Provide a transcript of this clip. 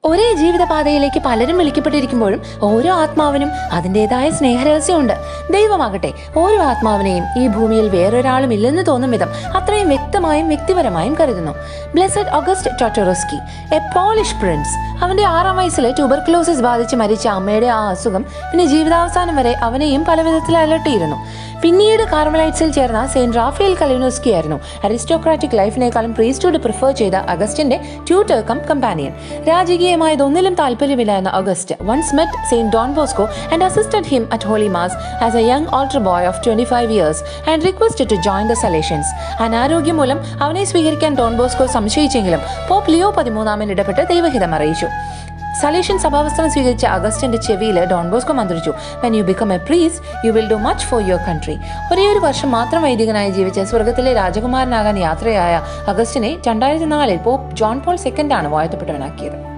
ഒരേ ജീവിതപാതയിലേക്ക് പലരും വിളിക്കപ്പെട്ടിരിക്കുമ്പോഴും ഓരോ ആത്മാവിനും അതിൻ്റെതായ സ്നേഹരഹസ്യമുണ്ട്. ദൈവമാകട്ടെ ഓരോ ആത്മാവിനെയും ഈ ഭൂമിയിൽ വേറൊരാളും ഇല്ലെന്ന് തോന്നും വിധം അത്രയും വ്യക്തമായും വ്യക്തിപരമായും കരുതുന്നു. ബ്ലെസഡ് ഓഗസ്റ്റ് ടോട്ടോറസ്കി, എ പോളിഷ് പ്രിൻസ്. അവന്റെ 6-ാം വയസ്സിൽ ട്യൂബർക്ലോസിസ് ബാധിച്ച് മരിച്ച അമ്മയുടെ ആ അസുഖം പിന്നെ ജീവിതാവസാനം വരെ അവനെയും പലവിധത്തിൽ അലട്ടിയിരുന്നു. പിന്നീട് കാർമലൈറ്റ്സിൽ ചേർന്ന സെയിന്റ് റാഫേൽ കലിനോസ്കി ആയിരുന്നു അരിസ്റ്റോക്രാറ്റിക് ലൈഫിനേക്കാളും പ്രീസ്റ്റ്ഹുഡ് പ്രിഫർ ചെയ്ത അഗസ്റ്റിന്റെ ട്യൂട്ടർ കം കമ്പാനിയൻ. രാജകീയമായതൊന്നിലും താല്പര്യമില്ല എന്ന August once met Saint Don Bosco and assisted him at holy mass as a young altar boy of 25 years and requested to join the Salesians. അനാരോഗ്യം മൂലം അവനെ സ്വീകരിക്കാൻ Don Bosco സംശയിച്ചെങ്കിലും pop Leo 13 ഇടപെട്ട് ദൈവഹിതം അറിയിച്ചു. Salesian സഭാവസ്ത്രം സ്വീകരിച്ച അഗസ്റ്റിന്റെ ചെവിയിൽ ഡോൺ ബോസ്കോ മന്ത്രിച്ചു, "When you become a priest, you will do much for your country." ഒരേയൊരു വർഷം മാത്രം വൈദികനായി ജീവിച്ച് സ്വർഗത്തിലെ രാജകുമാരനാകാൻ യാത്രയായ അഗസ്റ്റിനെ 2004 പോപ്പ് ജോൺ പോൾ II വാഴ്ത്തപ്പെട്ടവനാക്കിയത്.